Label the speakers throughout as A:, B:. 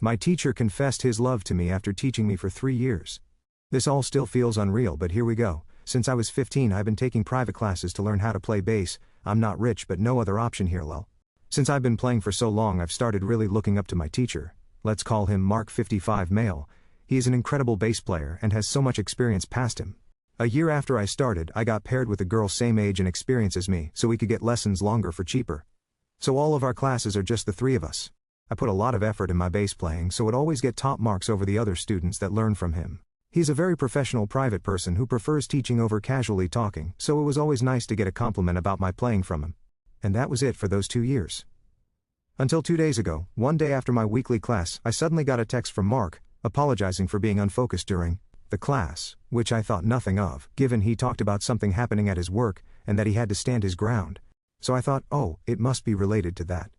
A: My teacher confessed his love to me after teaching me for 3 years. This all still feels unreal, but here we go. Since I was 15 I've been taking private classes to learn how to play bass. I'm not rich but no other option here lol. Since I've been playing for so long I've started really looking up to my teacher. Let's call him Mark 55 male. He is an incredible bass player and has so much experience past him. A year after I started I got paired with a girl same age and experience as me so we could get lessons longer for cheaper. So all of our classes are just the 3 of us. I put a lot of effort in my bass playing so would always get top marks over the other students that learn from him. He's a very professional private person who prefers teaching over casually talking, so it was always nice to get a compliment about my playing from him. And that was it for those 2 years. Until 2 days ago, one day after my weekly class, I suddenly got a text from Mark, apologizing for being unfocused during the class, which I thought nothing of, given he talked about something happening at his work, and that he had to stand his ground. So I thought, oh, it must be related to that.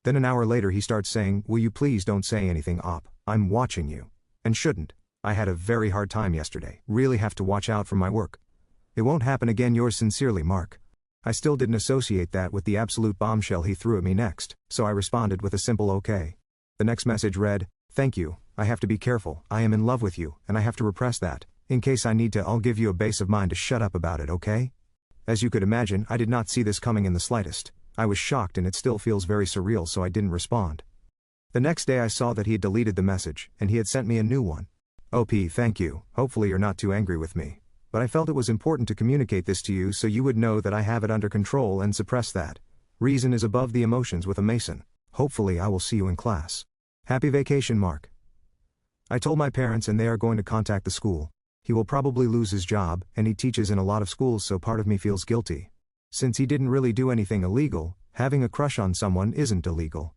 A: Then an hour later he starts saying, will you please don't say anything op, I'm watching you. And shouldn't. I had a very hard time yesterday, really have to watch out for my work. It won't happen again, yours sincerely Mark. I still didn't associate that with the absolute bombshell he threw at me next, so I responded with a simple okay. The next message read, thank you, I have to be careful, I am in love with you, and I have to repress that. In case I need to I'll give you a base of mind to shut up about it, okay? As you could imagine, I did not see this coming in the slightest. I was shocked and it still feels very surreal so I didn't respond. The next day I saw that he had deleted the message, and he had sent me a new one. OP, thank you, hopefully you're not too angry with me. But I felt it was important to communicate this to you so you would know that I have it under control and suppress that. Reason is above the emotions with a Mason. Hopefully I will see you in class. Happy vacation Mark. I told my parents and they are going to contact the school. He will probably lose his job, and he teaches in a lot of schools so part of me feels guilty. Since he didn't really do anything illegal, having a crush on someone isn't illegal.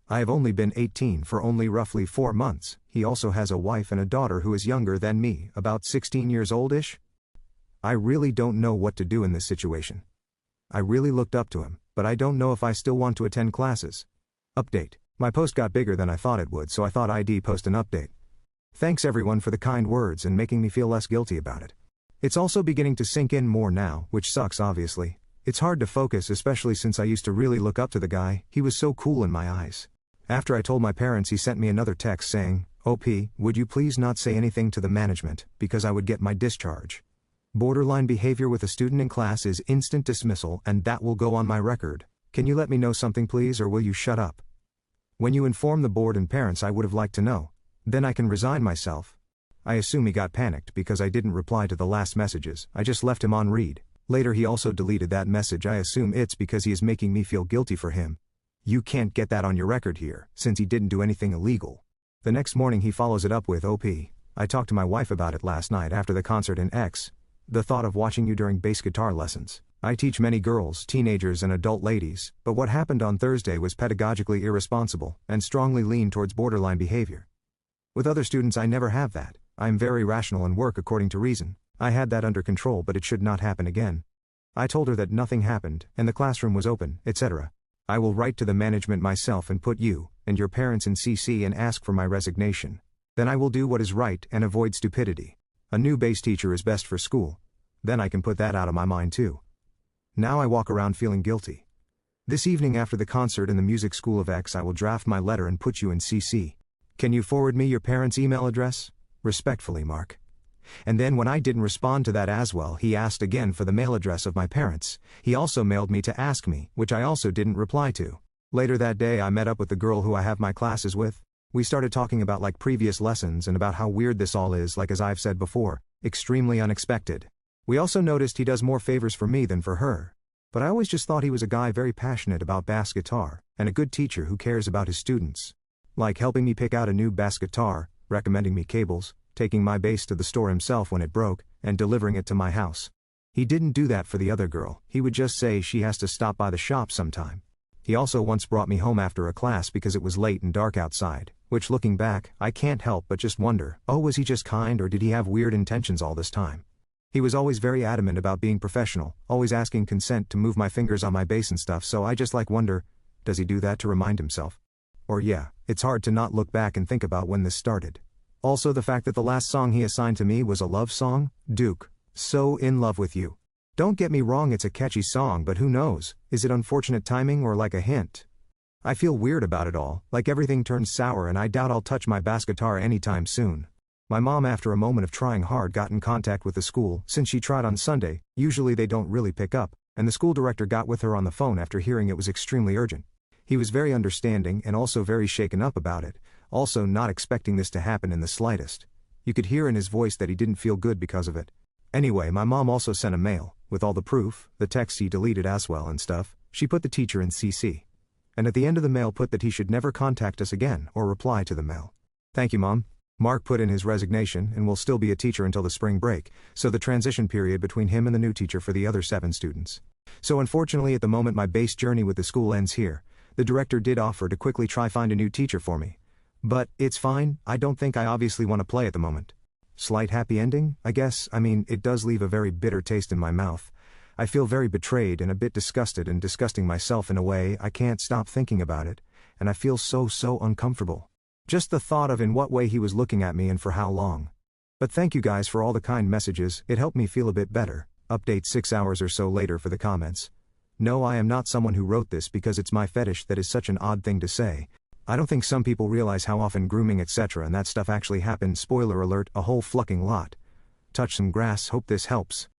A: I have only been 18 for only roughly 4 months, he also has a wife and a daughter who is younger than me, about 16 years old-ish. I really don't know what to do in this situation. I really looked up to him, but I don't know if I still want to attend classes. Update. My post got bigger than I thought it would so I thought I'd post an update. Thanks everyone for the kind words and making me feel less guilty about it. It's also beginning to sink in more now, which sucks obviously. It's hard to focus especially since I used to really look up to the guy, he was so cool in my eyes. After I told my parents he sent me another text saying, OP, would you please not say anything to the management, because I would get my discharge. Borderline behavior with a student in class is instant dismissal and that will go on my record. Can you let me know something please or will you shut up? When you inform the board and parents I would have liked to know. Then I can resign myself. I assume he got panicked because I didn't reply to the last messages, I just left him on read. Later he also deleted that message. I assume it's because he is making me feel guilty for him. You can't get that on your record here, since he didn't do anything illegal. The next morning he follows it up with OP. I talked to my wife about it last night after the concert in X. The thought of watching you during bass guitar lessons. I teach many girls, teenagers and adult ladies, but what happened on Thursday was pedagogically irresponsible and strongly leaned towards borderline behavior. With other students I never have that. I am very rational and work according to reason. I had that under control but it should not happen again. I told her that nothing happened and the classroom was open, etc. I will write to the management myself and put you and your parents in CC and ask for my resignation. Then I will do what is right and avoid stupidity. A new bass teacher is best for school. Then I can put that out of my mind too. Now I walk around feeling guilty. This evening after the concert in the music school of X I will draft my letter and put you in CC. Can you forward me your parents' email address? Respectfully Mark. And then when I didn't respond to that as well he asked again for the mail address of my parents. He also mailed me to ask me, which I also didn't reply to. Later that day I met up with the girl who I have my classes with. We started talking about like previous lessons and about how weird this all is, like as I've said before, extremely unexpected. We also noticed he does more favors for me than for her. But I always just thought he was a guy very passionate about bass guitar, and a good teacher who cares about his students. Like helping me pick out a new bass guitar, recommending me cables, taking my bass to the store himself when it broke, and delivering it to my house. He didn't do that for the other girl, he would just say she has to stop by the shop sometime. He also once brought me home after a class because it was late and dark outside, which looking back, I can't help but just wonder, oh was he just kind or did he have weird intentions all this time? He was always very adamant about being professional, always asking consent to move my fingers on my bass and stuff, so I just like wonder, does he do that to remind himself? Or yeah, it's hard to not look back and think about when this started. Also the fact that the last song he assigned to me was a love song, Duke, So In Love With You. Don't get me wrong, it's a catchy song, but who knows, is it unfortunate timing or like a hint? I feel weird about it all, like everything turns sour and I doubt I'll touch my bass guitar anytime soon. My mom, after a moment of trying hard, got in contact with the school. Since she tried on Sunday, usually they don't really pick up, and the school director got with her on the phone after hearing it was extremely urgent. He was very understanding and also very shaken up about it, also not expecting this to happen in the slightest. You could hear in his voice that he didn't feel good because of it. Anyway, my mom also sent a mail, with all the proof, the text he deleted as well and stuff. She put the teacher in CC. And at the end of the mail put that he should never contact us again or reply to the mail. Thank you, Mom. Mark put in his resignation and will still be a teacher until the spring break, so the transition period between him and the new teacher for the other 7 students. So unfortunately at the moment my bass journey with the school ends here. The director did offer to quickly try find a new teacher for me. But it's fine, I don't think I obviously want to play at the moment. Slight happy ending, I guess. I mean, it does leave a very bitter taste in my mouth. I feel very betrayed and a bit disgusted and disgusting myself in a way. I can't stop thinking about it, and I feel so uncomfortable. Just the thought of in what way he was looking at me and for how long. But thank you guys for all the kind messages, it helped me feel a bit better. Update 6 hours or so later for the comments. No, I am not someone who wrote this because it's my fetish. That is such an odd thing to say. I don't think some people realize how often grooming etc. and that stuff actually happens. Spoiler alert, a whole flucking lot. Touch some grass, hope this helps.